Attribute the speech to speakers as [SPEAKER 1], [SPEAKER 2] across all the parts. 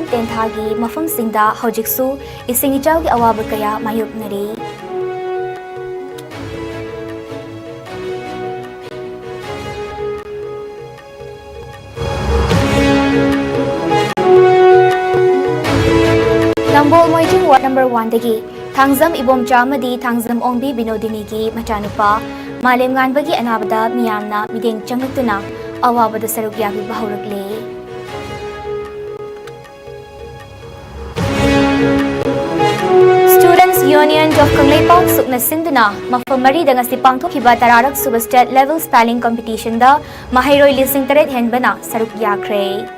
[SPEAKER 1] ꯌꯨꯝꯐꯝ ꯇꯦꯟꯊꯥꯒꯤ ꯃꯐꯝꯁꯤꯡꯗ ꯍꯧꯖꯤꯛꯁꯨ ꯏꯁꯤꯡ ꯏꯆꯥꯎꯒꯤ ꯑꯋꯥꯕ ꯀꯌꯥ ꯃꯥꯌꯣꯛꯅꯔꯤ꯫ Nambol Moijing Ward Number 1 dagi Thangzam Ibomcha amadi Thangzam Ongbi Binodinigi machanupa Malem Nganbagi anabada miyamna mideng changlutuna awabada saruk yabiba haurakle. Students Union of Kangleipaw sukna sinduna mafam mari da ngasi pangthokhiba tararak suba state level spelling competition da mahairoi lising taret henbana saruk yakre.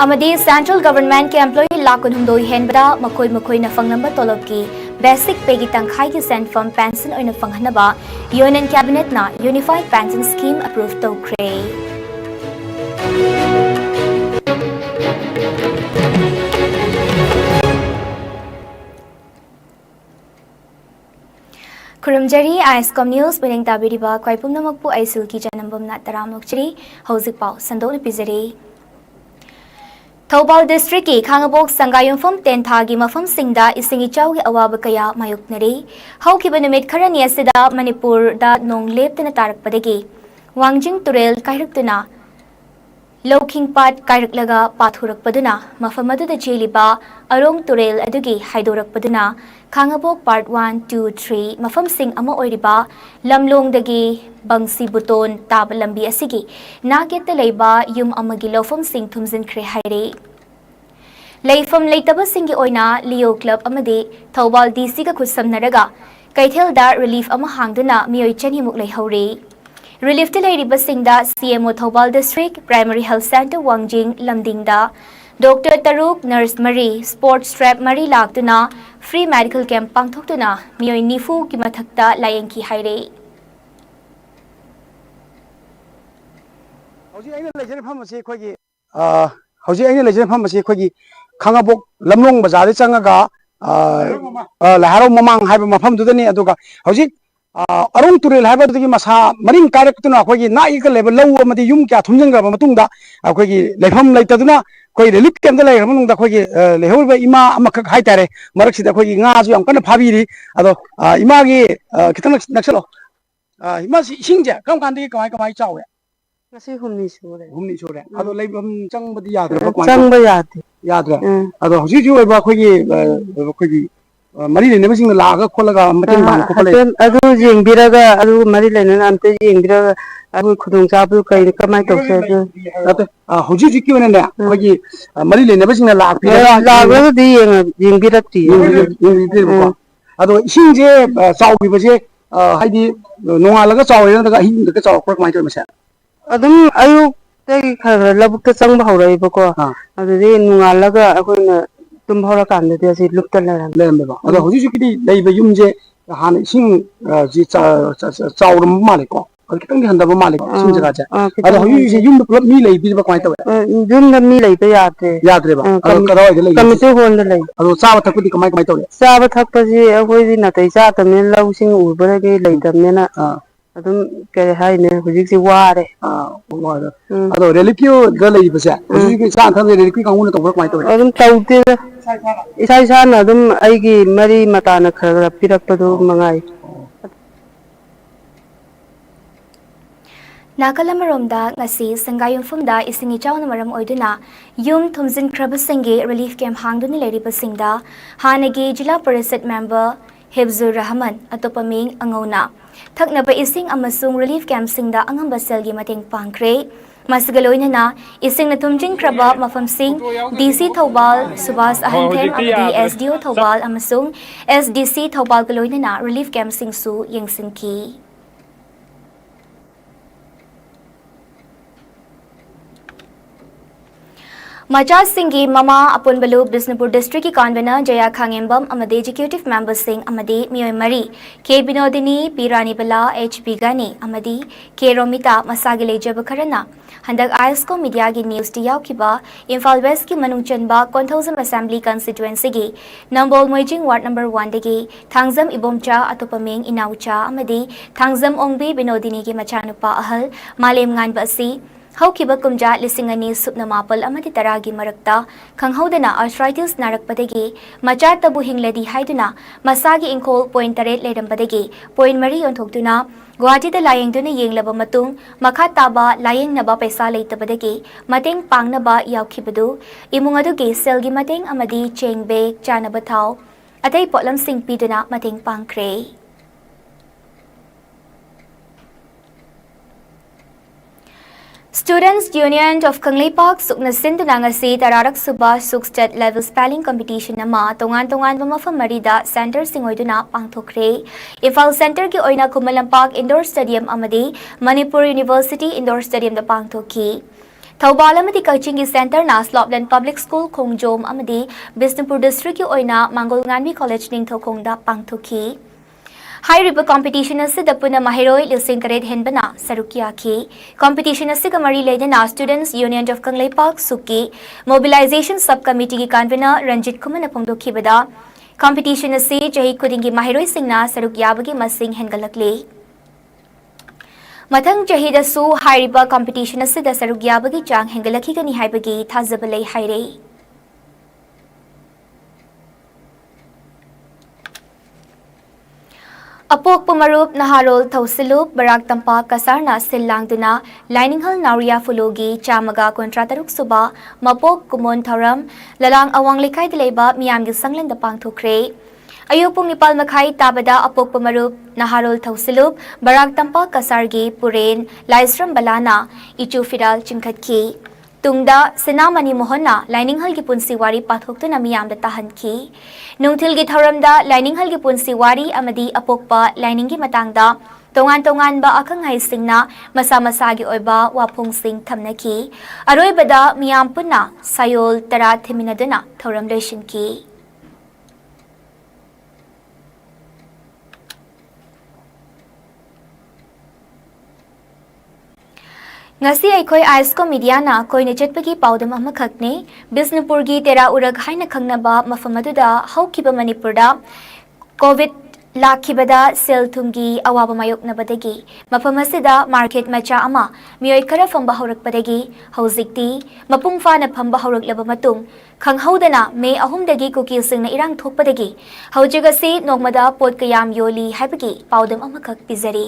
[SPEAKER 1] Amadi Central Government ke employee lakun humdoi henbada makoi na fanglamba tolop ki basic pay ki tangkhai ki send from pension oina fanghanaba Union Cabinet na Unified Pension Scheme approved tokre. Kurumjari ISCOM News bining tabiriba kwaipumnamakpu aisulki janambam na taramnokchiri hauzik pau sandona pizari. Thoubal District ki Khangabok Sangayumpham Tenthagi mafam singda ising ichawgi awaba kaya mayoknari haukiba numit kharani asida Manipur da nong leptana tarakpadagi Wangjing Turel kairuktuna Lokingpat kairuklaga pathurakpaduna mafam aduda cheliba Arong Turel adugi haidorakpaduna Khangabok Part 1, 2, 3 mafam sing ama oiriba Lamlong dagi Bangsi Buton Tab Lambi asigi Nageta leiba yum amagi lofam sing thumzin khre haire. Leifam leitaba singi oina Leo Club amadi Thoubal DC ka khutsamnaraga Kaithel da relief ama hangduna mioi chanimuk leihauri. Relief te leiriba singda CMO Thoubal District Primary Health Center Wangjing Lamdingda Dr. Taruk Nurse Marie Sports Strap Marie Laktuna Free Medical Camp pangthoktuna mioi nifu ki mathakta layengki haire.
[SPEAKER 2] Howji aina lejene phamasi khogi howji aina lejene phamasi khogi Khangabok Lamlong bazar changaga laharo mamang haiba mafam dudani aduga howji Arong Turel haiba dudagi masa maring kairektuna khogi nai ka level low amadi yum kya thumjingraba matungda khogi leifam leitaduna khoi relief camp da leirama nungda khogi lehorba ima amakak haitare maraksida khogi nga ju yam kana phabiri ado ima gi kitang naksalo ima singje kam kandi kamai chawe
[SPEAKER 3] Masih humni
[SPEAKER 2] sore ado leibam changbadi yadre
[SPEAKER 3] changba
[SPEAKER 2] yadre ado hoji ju oiba khogi mari lene basing laga kholaga mating bang khole
[SPEAKER 3] adu jengbiraga adu mari lene amte jengbiraga adu khudong chabu kai kamai tokse adu
[SPEAKER 2] hoji ji kiwene ne khogi mari lene basing laga
[SPEAKER 3] laga di jengbirakti
[SPEAKER 2] ado isingje chawbi baje haidi nongalaga chawre daga hin daga chaw khok mai to masa
[SPEAKER 3] adum ayuk tagi khara labukta changba hawraibako adudi nungalaga akoina tum hawra kanda de asi lupta
[SPEAKER 2] lembe ba ado hoji kidi leiba yumje han sing ji chawrum maliko kitang di handa ba maliko sing jaga ja ado hoji je yum club mi leibi ba kwai tawe
[SPEAKER 3] yum na mi leiba yadre
[SPEAKER 2] ba ado kada wa lei
[SPEAKER 3] kamite hol lei
[SPEAKER 2] ado sawa thakudi kamai tawe
[SPEAKER 3] sawa thakpa ji akoi di na tai cha tamne lau sing ubara ge leitamne na adum kare haine hujik si ware
[SPEAKER 2] ware ado relikio ga lei base hujik ki sa thang relikio kanguna to work mai to
[SPEAKER 3] adum tauti isa na adum aigi mari mata na khara pirakpadu mangai
[SPEAKER 1] Nakalamaromda ngasi Sangayumphumda isingi chawna maram oiduna yum thumjin khrabasinggi relief camp hangduni leiribasingda hanagi Jila Parishad member Hibzur Rahman atopaming angona thaknaba ising amasung relief camp singda angamba selgi mateng pangkre masgaloina na ising na thumjin kraba mafam sing DC Thoubal Subhas Ahanthem amadi SDO Thoubal amasung SDC Thoubal galoina na relief camp sing su yengsinki. Macha Mama Apunbalu Bisnupur District ki Convener Jaya Khangembam Amade Executive Member Singh Amade Mioy Mari K Binodini P Rani Bala H P Gani Amadi K Romita Masagile Jabakharana Handak ISCOM Media gi News Diyaw Kiba Imphal West ki Manung Chanba 1000 Assembly Constituency gi Nambol Moijing Ward number 1 degi Thangzam Ibomcha Atopaming Inaucha Amadi Thangzam Ongbi Binodini ki Machanupa Ahal Malem Ngan Basi Haukiba kumja lisingani supna mapal amati taragi marakta khanghaudana arthritis narakpadagi macha tabu hingladi haiduna masagi inkol point 8 lerambadagi point 3 yonthokduna Guwahati da layengduna yenglaba matung makha taba layengnaba paisa leitabadagi mateng pangnaba yaukhibadu imung adugi selgi mateng amadi chengbek chanaba thau atai potlam sing piduna mateng pangkre Students Union of Kanglei Park Sukna Sindunangasi Tararak Suba Suk State Level Spelling Competition Nama Tongan Mafam Marida Center Singoiduna Pangthokre Ifal Center ki Oina Kumalampak Indoor Stadium Amadi Manipur University Indoor Stadium da Pangthoki Thaubalam Amadi Coaching Center na Slopland Public School Khongjom Amadi Bisnupur District ki Oina Mangolnganbi College Ningthokong da Pangthoki High River Competition as the Puna Mahiroi Lising Kared Henbana, Sarukiaki. Competition as Sigamari Ledena Students Union of Kanglei Park Suki. Mobilization Subcommittee Convener Ranjit Kumanapongdo Kibada. Competition as Si Jahi Kudingi Mahiroi Singna Sarukyabagi Masing Hengalakle. Matang Jahida Su High River Competition as the Sarukyabagi Jang Hengalaki Gani Haibagi Tazabale Haire. Apok Pumarup Naharol Thausilup Barak Tampa Kasarna Silangduna Lininghal Nauria Fulogi Chamaga Kontrataruk Suba Mapok Kumon Tharam Lalang Awang Likai Dileba Miam Sanglan the Pangthokre Ayupung Nipal Makai Tabada Apok Pumarup Naharol Thausilup Barak Tampa Kasargi Puren Laisram Balana Ichu Fidal Chingkatki Tungda Senamani Mohana Lininghal ki Punsiwari Pathokta Miyam da Tahanki Nungthil gi Tharamda Lininghal ki Punsiwari Amadi Apokpa Lining gi Matangda Tongan ba Akang Hai Singna Masa gi Oiba Wapung Sing Thamnaki Aroibada Miyam Punna Sayol Tara Thiminaduna Thoram Leshinki Ngasi aikoi ISCOM Media na koi nechetpagi paudam amakhakne Bisnupur gi tera urag haina khangnaba mafamaduda haukiba Manipurda COVID lakhibada sel thumgi awaba mayoknabadagi mafamasida market macha ama mioi khara famba haurakpadagi hauzikti mapung fana phamba hauraklaba matung khanghaudana me ahumdagi kuki singna irang thokpadagi haujagasi nokmada pot kayam yoli haibagi paudam amakhak pizari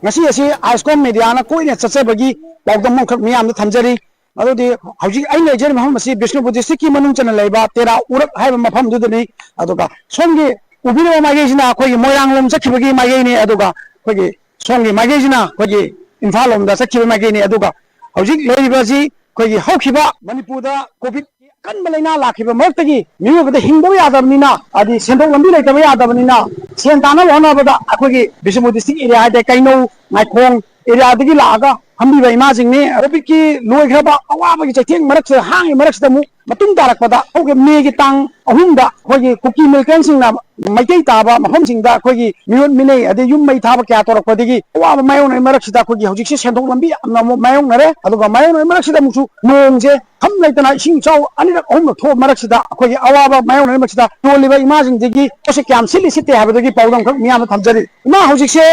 [SPEAKER 2] ngasi asi ISCOM Media na koine chatsabagi paudam mongkhak miyam da thamjari adodi hauji ai lejer maham asi Bisnupur district ki manung chana leiba tera urak haiba mafam dudani aduga songi ubiro mage jina khoi moyang lom chakhibagi mage ni aduga khoi songi mage jina khoi Imphal lom da chakhiba mage ni aduga hauji leiba ji khoi haukhiba Manipur da covid kan malaina lakhiba martagi miyo da hingba yadabnina adi sendok lambi leitaba yadabnina sen tana lona bada akhoi Bisnupur district area da kaino naikhong area dagi laga hambi bai ma jingni rabiki loi khaba awa gi chatheng marak se hangi marak se mu matung darak pada oge me gi tang ahumda khogi kuki milkan singna maitei taba mafam singda khogi miyon minei ade yum mai thaba kya torak padigi awa mayon marak sida khogi hojik se sendok lambi amna mayon nare aduga mayon marak sida musu nongje ham laitana sing chau anirak ahum tho marak sida khogi awa mayon marak sida toliba imagine digi ose kyam sili sitte habadagi paudam khak miyam thamjari ima hojik se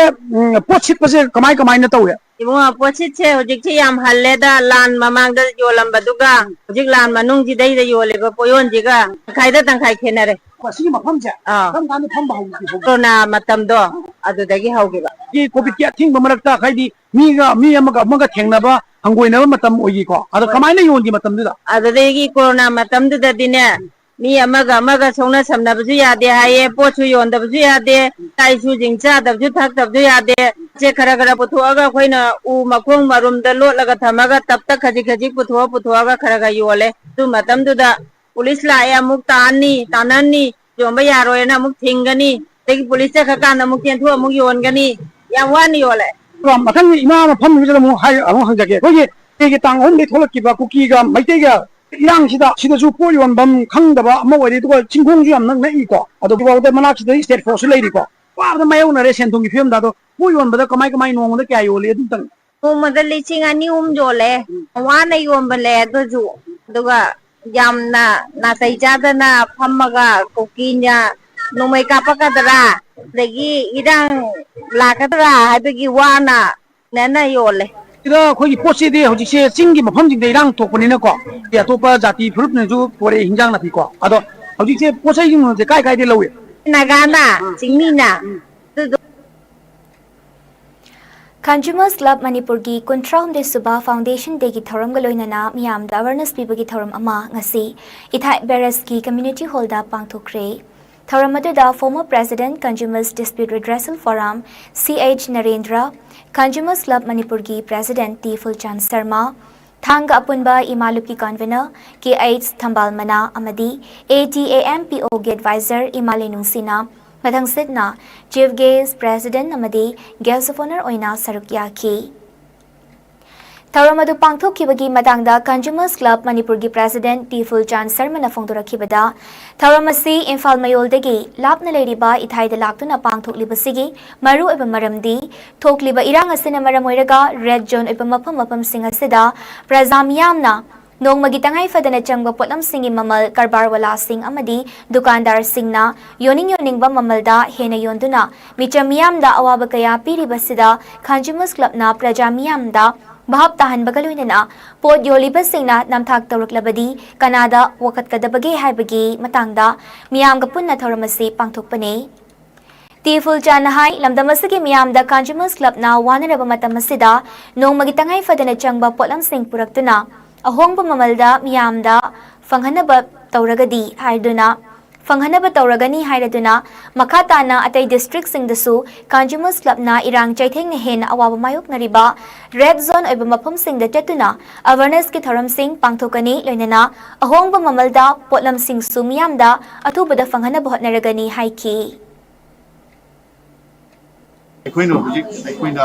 [SPEAKER 2] pochit pase kamai na tawe
[SPEAKER 4] Ibu posit se hojik se yam halleda lan mamang da yolam baduga hojik lan manung ji dai da yole ba poyon jiga khai da tang khai khenare
[SPEAKER 2] kwasi mafam ja kam kan pham ba hu
[SPEAKER 4] corona matam do adu dagi hauge ba
[SPEAKER 2] ki covid ki athing marakta khaidi mi amaga thengnaba hangoinaba matam ogi ko ado kamaina yongi matam da
[SPEAKER 4] adu dagi corona matam da dine mi amaga songna samna baju yade haye pochu yonda baju yade tai chu jingcha da baju thak da baju yade che khara puthu aga khoina u makhong marum da lot laga thamaga tap tak khaji puthu aga khara ga yole tu matam du da police la ya muk tanani jomba yaro na muk thingani tegi police ka kana muk yen thu muk yon gani yang wan yole
[SPEAKER 2] मथंग इमा मफम निजमु हाय अमु हंजगे कोई के तांग हम दे थोलकिबा cookie गा मैतेगा इरांग सिदा सिदाजु पो योनबम खंगदबा अमा वदि तो चिंगखोंग जु यम नई को अदो बावदे मनाक सिदा स्टेट फोर्स लेरि को वादा मायोनरे सेंथोंगी फिल्म दादो पो योनबदा कमाई कमाई नोंगदा क्या योले अदुम तंग
[SPEAKER 4] नोंमदा लिसिंग अनि जोले वाना योनबले अदजु दुगा यामना नातै जादना फम्मगा कुकीnya नोमै कापकदरा दगी इरांग लाकदरा हाबगी वाना नना योले
[SPEAKER 2] इदा खोई पोसे दे होजिसे चिंगी मफम जिंग दे इरांग तोपनिना को या तोपा जाति फ्रुट ने जु पोरे हिंजांग नापि को अदो होजिसे पोसे जिंग जे काय काय दे लवे
[SPEAKER 4] नागाना चिंगमीना
[SPEAKER 1] Consumers Club Manipur gi Kuntraum de Suba Foundation de gi thoram galoinana miyam da awareness pibagi thoram ama ngasi ithai beres ki community hall da pangthokre thoram adu da former president Consumers Dispute Redressal Forum CH Narendra Consumers Club Manipur gi president T Fulchan Sharma Thanga apunba imalup ki convener KH Thambal Mana amadi ATAMPO gi advisor Imalenung Sina Madang Sidna, Chief Gaze President Namadi, Guest of Honor Oina Sarukyaki. Tauramadu Pangthok Kibagi Madangda Consumers Club Manipur gi President T Fulchan Sarmana Fongdura Kibada, Tauramasi Infal Mayol Degi, Lapna Ladiba, Ithai the Laktuna Pangthok Libasigi, Maru Ibamaramdi, Tok Liba Iranga Cinema Moiraga, Red John Ibamapam Singasida, Prazam Yamna. Nong magitangay fadana changba potlam singi mamal karbar wala sing amadi dukandar singna yoning ba mamalda hena yonduna michamiyam da awaba kaya piri basida Consumers Club na prajamiyam da bahab tahan bagaluinana pot yoliba singna namthak tawraklabadi kanada wakat kadabagi haibagi matangda miyam gapunna thoramasi pangthokpane Tiful Janahai, Lamdamasaki Miam, the Consumers Club now one and Matamasida, no Magitangai Fadana Changba Potlam Sing Puraktuna, a Hongba Mamalda, Miamda, Fanghanaba Tauragadi, Haiduna, Fanghanaba Tauragani Haiduna, Makatana at a district sing the Su, Consumers Club na Irang Chaiting Hin, Awamayuk Nariba, Red Zone Ibamapum Sing the Tetuna, Awareness Kitaram Sing, Pangtokani, Lenana, a Hongba Mamalda, Potlam Sing Sumiamda, Atubada Fanghanaba Naragani Haiki.
[SPEAKER 5] ꯑꯩꯈꯣꯏꯅ ꯍꯧꯖꯤꯛ ꯑꯩꯈꯣꯏꯅ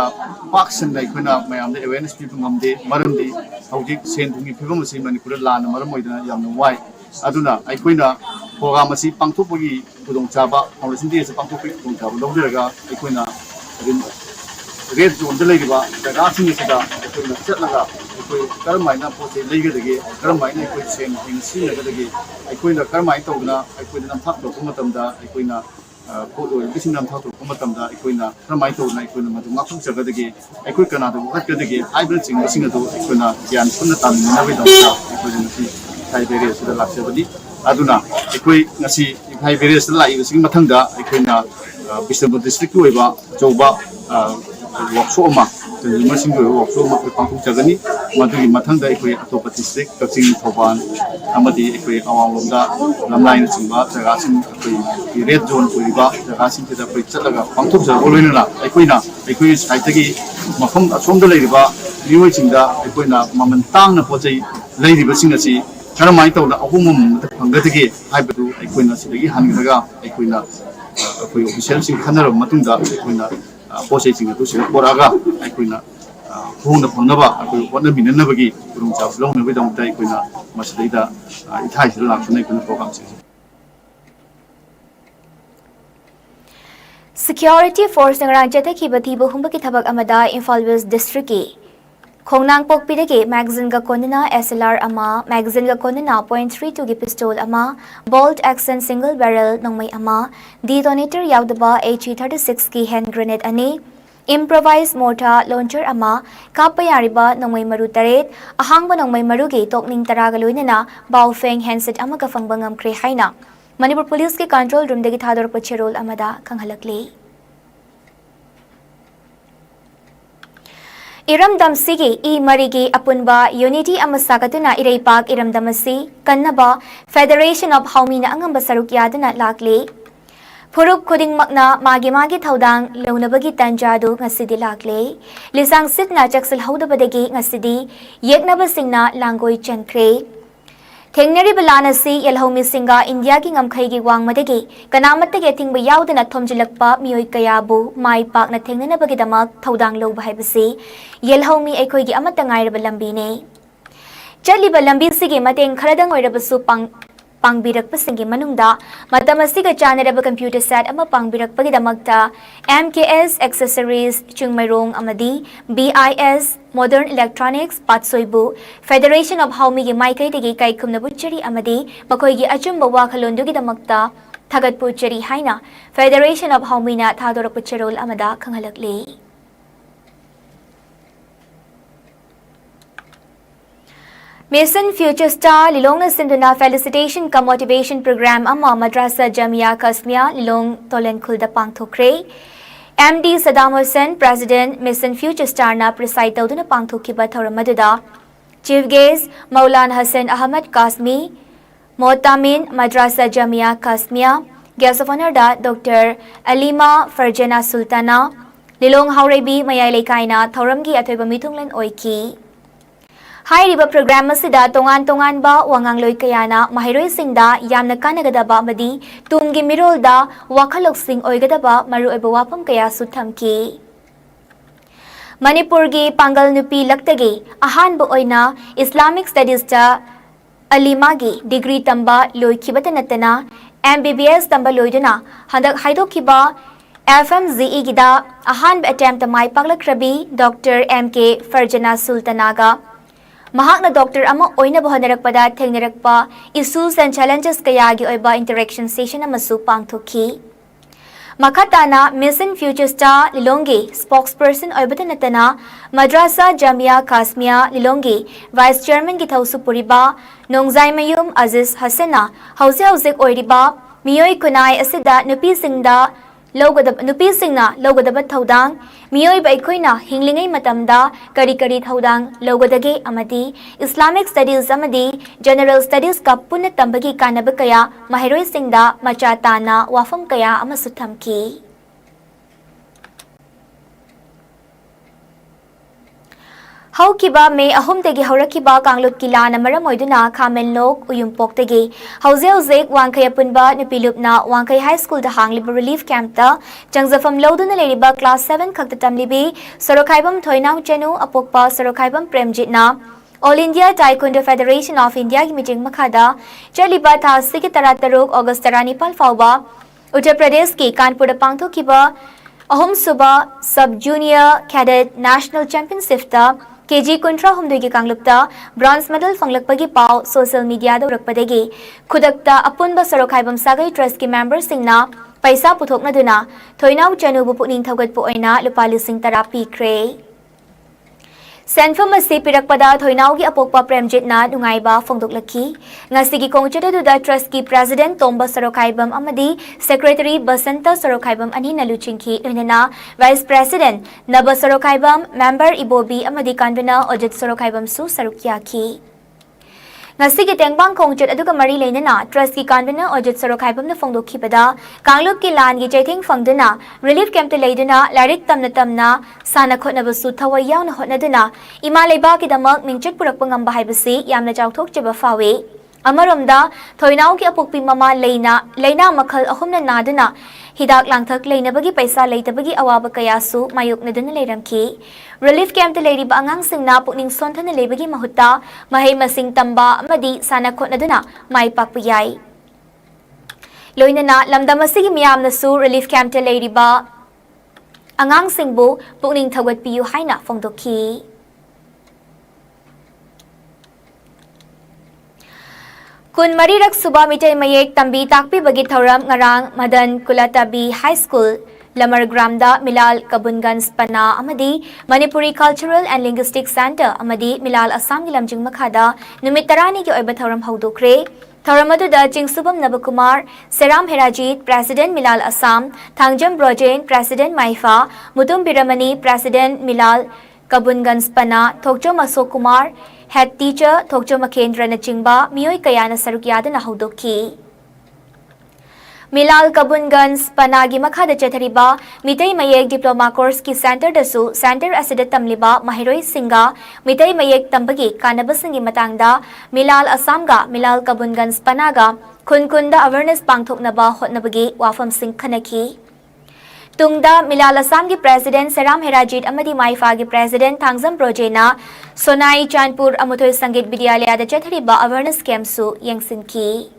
[SPEAKER 5] ꯄꯥꯛꯁꯟꯅ ꯑꯩꯈꯣꯏꯅ ꯃꯌꯥꯝꯗ awareness ꯄꯤꯕ ꯉꯝꯗꯦ ꯃꯔꯝꯗꯤ ꯍꯧꯖꯤꯛ ꯁꯦꯟ ꯊꯨꯝꯒꯤ ꯐꯤꯕꯝ ꯑꯁꯤ ꯃꯅꯤꯄꯨꯔꯗ ꯂꯥꯟꯅ ꯃꯔꯝ ꯑꯣꯏꯗꯨꯅ ꯌꯥꯝꯅ ꯋꯥꯏ ꯑꯗꯨꯅ ꯑꯩꯈꯣꯏꯅ ꯄ꯭ꯔꯣꯒ꯭ꯔꯥꯝ ꯑꯁꯤ ꯄꯥꯡꯊꯣꯛꯄꯒꯤ ꯈꯨꯗꯣꯡꯆꯥꯕ ꯐꯥꯎꯟꯗꯦꯁꯟ ꯗꯦ ꯑꯁꯤ ꯄꯥꯡꯊꯣꯛꯄꯒꯤ ꯈꯨꯗꯣꯡꯆꯥꯕ ꯂꯧꯖꯔꯒ ꯑꯩꯈꯣꯏꯅ ꯔꯦꯗ ꯖꯣꯟꯗ ꯂꯩꯔꯤꯕ ꯖꯒꯥꯁꯤꯡ ꯑꯁꯤꯗ ꯑꯩꯈꯣꯏꯅ ꯆꯠꯂꯒ ꯑꯩꯈꯣꯏ ꯀꯔꯝꯍꯥꯏꯅ ꯄꯣꯠ ꯆꯩ ꯂꯩꯒꯗꯒꯦ ꯀꯔꯝꯍꯥꯏꯅ ꯑꯩꯈꯣꯏ ꯁꯦꯟ ꯍꯦꯟꯅ ꯁꯤꯖꯤꯟꯅꯒꯗꯒꯦ ꯑꯩꯈꯣꯏꯅ ꯀꯔꯝꯍꯥꯏꯅ ꯇꯧꯗꯅ ꯑꯩꯈꯣꯏꯗ ꯅꯝꯊꯥꯛ ꯇꯧꯔꯛꯄ ꯃꯇꯝꯗ ꯑꯩꯈꯣꯏꯅ ꯄꯣꯠ ꯑꯣꯏꯔꯤꯕꯁꯤꯡ ꯅꯝꯊꯥꯛ ꯇꯧꯔꯛꯄ ꯃꯇꯝꯗ ꯑꯩꯈꯣꯏꯅ ꯀꯔꯝꯍꯥꯏꯅ ꯇꯧꯗꯅ ꯑꯩꯈꯣꯏꯅ ꯃꯗꯨ ꯉꯥꯛꯊꯣꯛꯆꯒꯗꯒꯦ ꯑꯩꯈꯣꯏ ꯀꯅꯥꯗ ꯋꯥꯀꯠꯀꯗꯒꯦ ꯍꯥꯏꯕꯅꯆꯤꯡꯕꯁꯤꯡ ꯑꯗꯨ ꯑꯩꯈꯣꯏꯅ ꯒ꯭ꯌꯥꯟ ꯄꯨꯟꯅ ꯇꯥꯃꯤꯟꯅꯅꯕꯒꯤꯗꯃꯛꯇ ꯑꯩꯈꯣꯏꯅ ꯉꯁꯤ ꯏꯝꯐꯥꯜ ꯚꯦꯂꯤ ꯑꯁꯤꯗ ꯂꯥꯛꯆꯕꯅꯤ ꯑꯗꯨꯅ ꯑꯩꯈꯣꯏ ꯉꯁꯤ ꯏꯝꯐꯥꯜ ꯚꯦꯂꯤ ꯑꯁꯤꯗ ꯂꯥꯛꯏꯕꯁꯤꯒꯤ ꯃꯊꯪꯗ ꯑꯩꯈꯣꯏꯅ ꯕꯤꯁꯅꯨꯄꯨꯔ ꯗꯤꯁꯇ꯭ꯔꯤꯛꯀꯤ ꯑꯣꯏꯕ ꯑꯆꯧꯕ ꯋꯥꯛꯁꯣꯞ ꯑꯃ ꯀꯟꯖꯨꯃꯔꯁꯤꯡꯒꯤ ꯑꯣꯏꯕ ꯋꯥꯛꯁꯣꯞ ꯑꯃ ꯑꯩꯈꯣꯏ ꯄꯥꯡꯊꯣꯛꯆꯒꯅꯤ ꯃꯗꯨꯒꯤ ꯃꯊꯪꯗ ꯑꯩꯈꯣꯏ ꯑꯇꯣꯞꯄ ꯗꯤꯁꯇ꯭ꯔꯤꯛ ꯀꯛꯆꯤꯡ ꯊꯧꯕꯥꯜ ꯑꯃꯗꯤ ꯑꯩꯈꯣꯏ ꯑꯋꯥꯡꯂꯣꯝꯗ ꯂꯝꯂꯥꯏꯅꯆꯤꯡꯕ ꯖꯒꯥꯁꯤꯡ ꯑꯩꯈꯣꯏ ꯔꯦꯗ ꯖꯣꯟ ꯑꯣꯏꯔꯤꯕ ꯖꯒꯥꯁꯤꯡꯁꯤꯗ ꯑꯩꯈꯣꯏ ꯆꯠꯂꯒ ꯄꯥꯡꯊꯣꯛꯆꯔꯛꯄ ꯂꯣꯏꯅꯅ ꯑꯩꯈꯣꯏ ꯁꯥꯏꯠꯇꯒꯤ ꯃꯐꯝ ꯑꯁꯣꯝꯗ ꯂꯩꯔꯤꯕ ꯃꯤꯑꯣꯏꯁꯤꯡꯗ ꯑꯩꯈꯣꯏꯅ ꯃꯃꯜ ꯇꯥꯡꯅ ꯄꯣꯠ ꯆꯩ ꯂꯩꯔꯤꯕꯁꯤꯡ ꯑꯁꯤ ꯀꯔꯝꯍꯥꯏꯅ ꯇꯧꯅ ꯑꯍꯣꯡꯕ ꯃꯃꯜꯗ ꯐꯪꯒꯗꯒꯦ ꯍꯥꯏꯕꯗꯨ ꯑꯩꯈꯣꯏꯅ ꯁꯤꯗꯒꯤ ꯍꯟꯈ꯭ꯔꯒ ꯑꯩꯈꯣꯏ ꯑꯣꯐꯤꯁꯤꯌꯦꯜꯁꯤꯡ ꯈꯟꯅꯔꯕ ꯃꯇꯨꯡꯗ ꯑꯩꯈꯣꯏꯅ ꯄꯣꯠ ꯆꯩꯁꯤꯡ ꯑꯗꯨ ꯁꯤꯗ ꯄꯨꯔꯛꯑꯒ ꯑꯩꯈꯣꯏꯅ ꯍꯣꯡꯅ ꯐꯪꯅꯕ ꯑꯩꯈꯣꯏ ꯍꯣꯠꯅꯃꯤꯟꯅꯅꯕꯒꯤ ꯈꯨꯗꯣꯡꯆꯥꯕ ꯂꯧꯅꯕꯒꯤꯗꯃꯛꯇ ꯑꯩꯈꯣꯏꯅ ꯃꯁꯤꯗꯩꯗ ꯏꯊꯥꯏꯁꯤꯗ ꯂꯥꯛꯇꯨꯅ ꯑꯩꯈꯣꯏꯅ ꯄ꯭ꯔꯣꯒ꯭ꯔꯥꯝꯁꯤꯡ
[SPEAKER 1] Security Force ngarang chathakhiba thiba humbaki thabak amada Imphal West District ki Khongnang Pokpidagi magazine ga konina SLR ama magazine ga konina .32 gi pistol ama bolt action single barrel nongmai ama detonator yaudaba HE36 ki hand grenade ani improvised mortar launcher ama kapayariba nongmai maru taret ahangba nongmai maru gi tokning taraga loinana baufeng handset ama ka fangbangam kre haina Manipur Police ke control room dagi thador pachirol amada kanghalakle Iramdam Sigi E Marigi Apunba Unity Amasagatuna Iraipak Iramdamasi Kannaba Federation of Haumina Angamba Sarukyadana Lakli Puruk Kuding Magna Magi Thaudang Launabagi Tanjadu Ngasidi Lakli Lisang Sitna Jaksal Haudabadagi Ngasidi Yeknaba Singna Langoi Chankre थेंगनरिब लान असि यलहौमी सिंगा India की ngमखैगी वांगमदगी कनामत्तगे थिंगब याउदना थोमजिलक्पा मियोय कयाबु माई पाकना थेंगननबगिदमक थौदांग लौब हाइबसि यलहौमी अखोयगी अमत्ता ngairaba लंबीने चलिब लंबी सिगे मतेंग खरदंग ओइरबसु पांगबिरकपसिंगी मनुंगदा मतमसिगा चानरब computer set अमा पांगबिरकपगिदमक्ता MKS accessories चुंगमैरोंग अमदी BIS Modern Electronics Patsoibu Federation of Haumi gi Maikai degi kaikumnabu chari amadi makoigi achumba wakhalondugidamakta thagatpu chari haina Federation of Haumi na thadorappu charol amada khanghalakli Mason Future Star Lilongna Sinduna Felicitation Cum Motivation Program Amma Madrasa Jamia Kasmia Lilong Tolen Khulda Pangthokre MD Saddam Hussein President Mason Future Star na preside tawduna pangthokiba thoramadda Chief Guest Maulana Hassan Ahmad Kasmi Motamin Madrasa Jamia Kasmia Guest of Honor da Dr. Alima Farjana Sultana Lilong Haurebi Mayai Lekaina Thoramgi Athoiba Mitunglan Oiki Hairiba program asida tongan ba wangangloi kayana mahiroi singda yamna kanagadaba amadi tumgi mirolda wakhalok sing oigadaba maru eba wapam kaya suthamki Manipur gi pangal nupi laktagi ahanba oina Islamic Studies ta Alima gi degree tamba loikibata natana MBBS tamba loiduna handak haidokiba FMZE gida ahanba attempt mai paglakrabi Dr. MK Farjana Sultanaga Mahakna Doctor ama oina bohanarakpada thengnarakpa issues and challenges kayagi oiba interaction session amasu pangthoki Makatana Mission Future Star Lilongge spokesperson oibata natana Madrasa Jamia Kasmia Lilongge Vice Chairman gi thausu puriba Nongzai Mayum Aziz Hassana hause oiriba miyoi kunai asida nupi singda nupi singna logadaba thaudang miyoi ba ikhoina hinglingai matamda kari thaudang logadage amadi Islamic Studies amadi General Studies ka punna tambagi kanaba kaya mahiroi singda machatana wafam kaya amasu thamki Haukiba me ahumdegi haurakiba kangluk kilana maramoiduna Khamenlok Uyumpokdegi hauze wangkai apunba nupilupna wangkai high school da hangliba relief camp ta changjafam loduna leriba class 7 khakta tamlibi sorokhaibam thoinau chenu apokpa sorokhaibam premjitna All India Taekwondo Federation of India ki meeting makhada chaliba tha sigi tarataruk August taranipal fauba Uttar Pradesh ki Kanpur da pangthokiba ahum suba sub junior cadet national championship ta KG Kuntra Humdugi Kanglupta bronze medal fanglakpagi pau social media da urakpadegi khudakta apunba sorokhaibam sagai trust ki members singna paisa puthokna duna thoinau chanu bu puning thaugatpu oina lupa lising tara pikre Senfam asi pirakpada thoinaugi apokpa premjitna nungaiba phongdoklaki ngasigi kongchada duda trust ki president Tomba Sorokhaibam amadi secretary Basanta Sorokhaibam ani naluchingki loinana vice president Naba Sorokhaibam member Ibobi amadi convener Ojit Sorokhaibam su sarukyaki Ngasigi tengbang kongchat aduga mari leinana trust ki convener Ojit Sorokhaibam na phongdokhibada Kanglup ki lan gi chaithing phangduna relief camp te leiduna larik tamna sana khotna basu thawai yauna hotnaduna ima leiba ki damak mingchet purakpa ngamba haibasi yamna chawthok cheba fawe amaromda thoinau ki apokpi mama leina makhal ahumna naduna hidak langthak leinabagi paisa leitabagi awaba kayasu mayoknaduna leiramki relief camp te leiriba angang singna pukning sonthana leibagi mahutta mahai masing tamba amadi sana khotnaduna mai pakpa yai loinana lamdam asigi miyamnasu relief camp te leiriba angang singbu pukning thawatpiyu haina phongdokhi Kun marirak suba mitai mayek tambi takpi bagi thoram ngarang Madan Kulatabi High School Lamargramda Milal Kabungan Spana amadi Manipuri Cultural and Linguistic Center amadi Milal Assam gilamjing makhada numit tarani ki oiba thoram haudokre thoramadu da Chingsubam Nabakumar Seram Herajit President Milal Assam Thangjam Brojen President Maifa Mutum Biramani President Milal Kabungan Spana Thokjo Masok Kumar Head Teacher Thokjo Makendra na chingba miyoi kaya na sarukyada na haudokhi Milal Kabunganj Panagi Makhada Chetariba Mitay Mayek Diploma Course ki Center dasu Center asida tamliba Mahiroi Singa Mitay Mayek Tambagi Kanabasingi Matangda Milal Asamga Milal Kabunganj Panaga Kunkunda Awareness Pangthoknaba Hotnabagi Wafam Singh Khanaki Tungda Milal Assam ki President Seram Herajit Amadi Maifa ki President Thangzam Projena Sonai Chanpur Amuthoi Sangit Vidyalaya da Chetariba Awareness Camp su Yengsin ki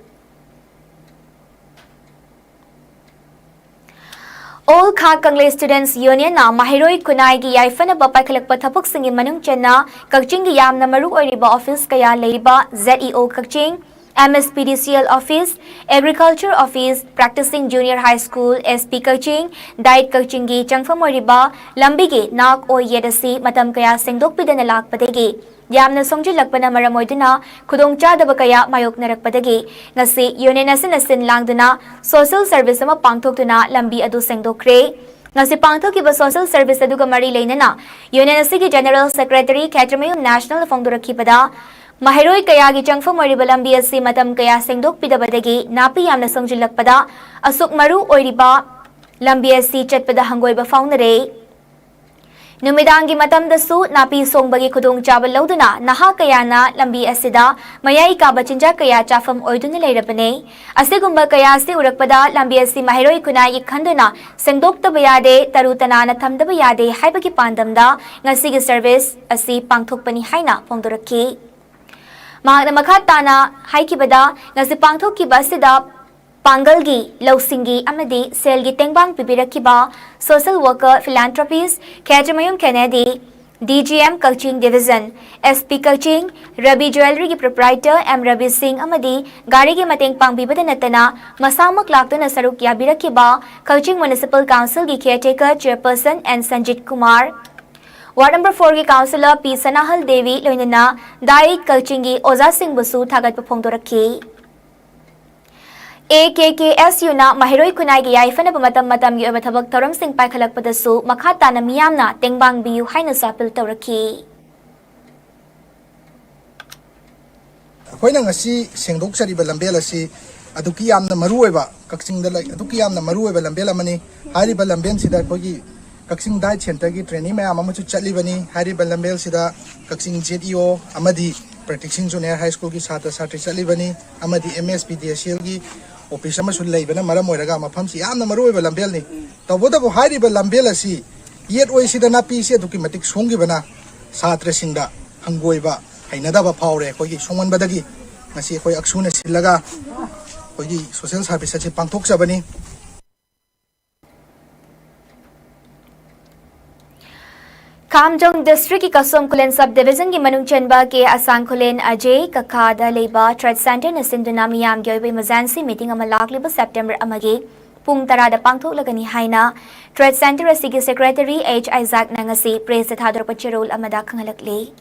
[SPEAKER 1] All Kha Kangle Students Union na Mahiroi Kunai gi Yaifana Bapai Khalak Pathapuk Singi Manung Chenna Kakching gi Yamna Maru Oiriba Office Kaya Leiba ZEO Kakching MSPDCL Office Agriculture Office Practicing Junior High School SP Kakching Diet Kakching gi Changfam Oiriba Lambi gi Nak O Yedasi Matam Kaya Sengdok Pidana Lak Padegi Yamna Songjilakpana Maramoiduna Kudong Chadaba Kaya Mayok Narakpadagi Ngasi Union Asin Langduna Social Service ama Pangthoktuna Lambi Adu Sengdokre Ngasi Pangthokiba Social Service Aduga Mari Lainana Union Asigi General Secretary Katramayum National Fongdurakhipada Mahiroi Kaya gi Changfam Oiriba Lambi Asi Matam Kaya Sengdok Pidabadagi Napi Yamna Songjilakpada Asuk Maru Oiriba Lambi Asi Chatpada Hangoiba Faunare Numidangi matam dasu napi songbagi khudong chaba lauduna naha kayana lambi asida mayai ka bachinja kaya chafam oiduna leirapane asigumba kaya si urakpada lambi asi mahiroi kunai khanduna sengdokta bayade tarutana na thamdaba yade haibagi pandamda ngasigi service asi pangthokpani haina pongdorakki mahakna makhatana haikibada ngasi pangthokkiba asida Pangalgi, Lausingi, Amadi, Selgi Tengbang Pibirakiba, Social Worker, Philanthropist, Kajamayum Kennedy, DGM Coaching Division, SP Coaching, Rabi Jewelry Proprietor, M. Rabi Singh Amadi, Gari ki Mateng Pangbibada Natana, Masamak Lakto na Saruk Yabirakiba, Coaching Municipal Council ki Caretaker, Chairperson, and Sanjit Kumar. Ward number 4 ki Councillor P. Sanahal Devi, Loinana, Dai Coaching ki Oza Singh Basu, Thagat Papongdoraki. AKKSU na Mahiroi Kunai gi Yaifana Matam Matam gi Obathabak Thoram Singh Pai Khalak Padasu Makhata na Miyamna Tengbang Biu Haina Sapil Tawraki
[SPEAKER 6] Akoina ngasi sengdok sariba lambel asi aduki yamna maruoiba kakchingda lai aduki yamna maruoiba lambel amani hariba lambel sida kogi kakching dai center gi training me amachu chatlibani hariba lambel sida kakching ZEO amadi Practicing Junior High School ki satra satri chatlibani amadi MSPDCL gi office ama sul leibana maram oiraga mafam si yamna maruoiba lambel ni tawboda bo hariba lambel asi yet oi sida na pi se aduki matik songi bana satra singda hangoiba hainadaba phaure kogi songan badagi ngasi koi aksuna silaga kogi social service ase pangthok sabani
[SPEAKER 1] Kamjong District ki Kasom Kulen Subdivision ki Manung Chenba ke Asang Kulen Ajay Kakada Leba Trade Center na Sinduna Miyam Gyoibe Emergency Meeting ama Lakliba September amagi Pung Tarada Pangthok lagani haina Trade Center asigi Secretary H. Isaac Nangasi Praise Thador Pachirol amada Kangalakli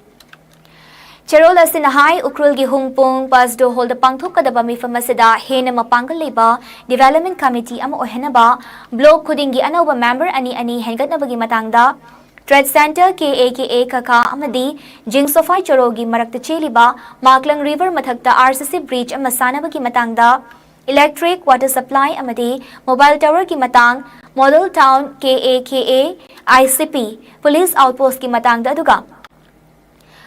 [SPEAKER 1] Cherol asinahai ukrul gi hungpung pasdo hold the pangthok kadaba mifamasida hena mapangal leba Development Committee ama ohenaba block khudingi anauba member ani hengatnabagi matangda Trade Center KAKA Kaka Amadi Jing Sofai Chorogi Marakta Cheliba Maklang River Mathakta RCC Bridge Amasanaba ki Matangda Electric Water Supply Amadi Mobile Tower ki Matang Model Town KAKA ICP Police Outpost ki Matangda Aduga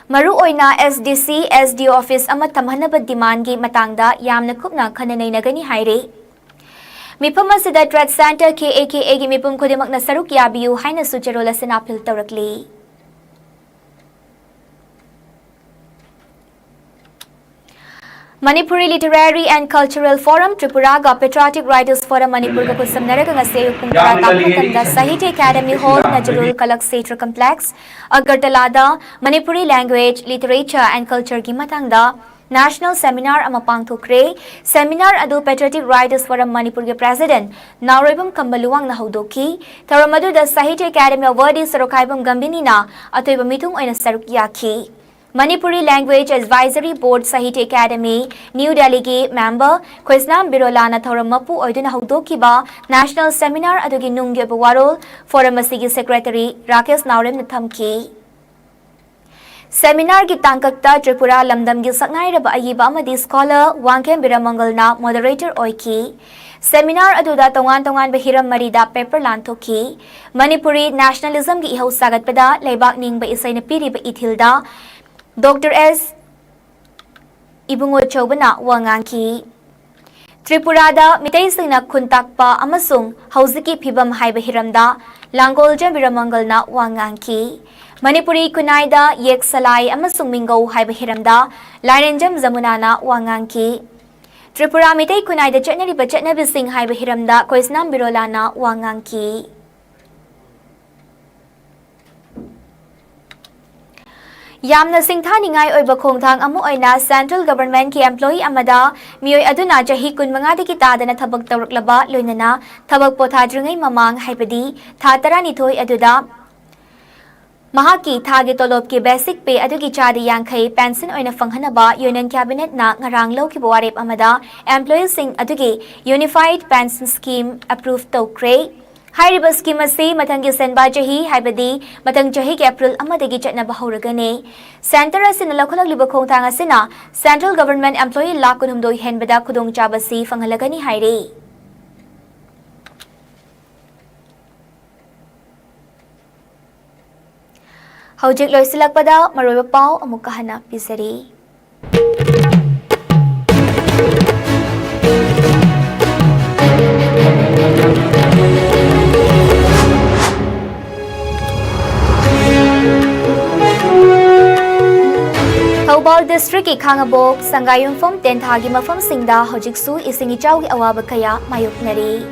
[SPEAKER 1] Maru Oina SDC SDO Office ama tamhanaba demand gi Matangda Yamna Kupna Khananay Nagani Haire Mipam asida Trade Center KAKA gi mipum khudimak na saruk yabiu haina sucharola sinapil tawrakli Manipuri Literary and Cultural Forum Tripura ga Patriotic Writers Forum Manipur ga kusamnaraga nga sayo kung karatapakanda Sahitya Academy Hall Najrul Kalak Theatre Complex Agartalada Manipuri Language, Literature and Culture gi matangda National Seminar ama pangthokre Seminar adu Patriotic Writers Forum Manipur ke President Nauribam Kambaluwang na haudoki Taramadu da Sahitya Academy Award Sarokaibam Gambini na atoiba mitung oina saruk yaki Manipuri Language Advisory Board Sahitya Academy New Delhi ke member Krishnam Birolana Tharamapu oiduna haudoki ba National Seminar adugi nungyo bawarol Forum asigi Secretary Rakesh Naurem na thamki Seminar ki tangkakta Tripura lamdam gi saknai raba ayiba amadi scholar Wangkem Biramangalna moderator oiki. Seminar aduda tongan bahiram marida paper lanthoki. Manipuri nationalism gi ihau sagat pada leibak ning ba isai na piri ba ithilda. Dr. S. Ibungo Chobana Wangangki. Tripurada mitai singna kuntakpa amasung hauziki phibam haiba hiramda Langolja Biramangalna Wangangki. Manipuri kunaida yek salai amasung mingo haiba hiramda Lairenjam Zamunana Wangangki. Tripura mitai kunaida chatnariba chatnabising haiba hiramda Koisnam Birolana Wangangki. Yamna singthaningai oiba khongthang amu oina central government ki employee amada mioi aduna jahi kun mangadi ki tadana thabak tawraklaba loinana thabak pothadringai mamang haibadi tha 12 aduda mahaki thagi tolop ki basic pay adugi chadi yankhai pension oina fanghanaba union cabinet na ngarang lo ki warep amada employees sing adugi unified pension scheme approved tawkre Hairiba scheme asi matangi senba jahi haibadi matang jahi ki April amadagi chatnaba hauragane center asina lakholak liba khongthang asina central government employee lakun humdoi henbada khudong chabasi fangalagani haire Haujik loisilakpada maroiba pau amuk kahana pisari Thobal District ki Khangabok Sangayum Fom Tenthagi Mafam Singda Hojiksu Isingi Chau ki awaba kaya mayoknari.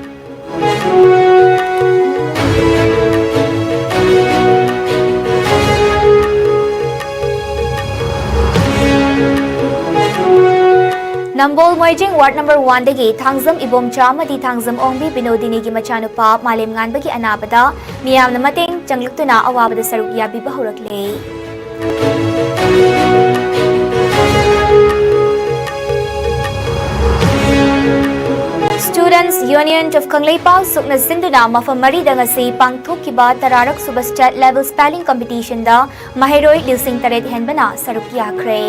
[SPEAKER 1] Nambol Moijing Ward number 1 dagi Thangzam Ibomcha Madi Thangzam Ongbi Binodini gi machanupa Malim Nganbagi anabada miyamna mateng changluktuna awabada saruk yabi bahurakle. Students Union of Kangleipa Sukna Sinduna Mafam Marida ngasi pangthokkiba tararak suba state level spelling competition da Mahiroi Lising Taret henbana saruk yakre.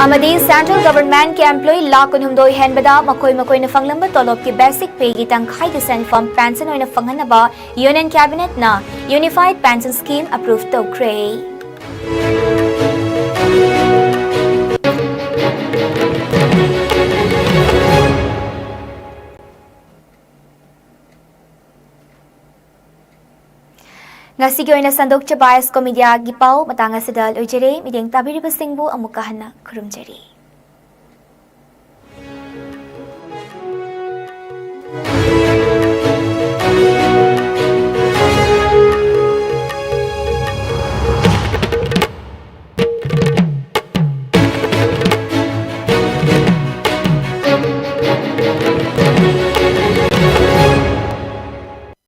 [SPEAKER 1] Amadi central government ke employee lakun humdoi henbada makoi na fanglamba tolop ki basic pay gi tangkhai descent from pension oina fanghanaba union cabinet na unified pension scheme approved tawkre. Ngasigi oina sandok cha bias ko media gi pau matanga sidal ojere mideng tabiri basingbu amukahana kurumjeri.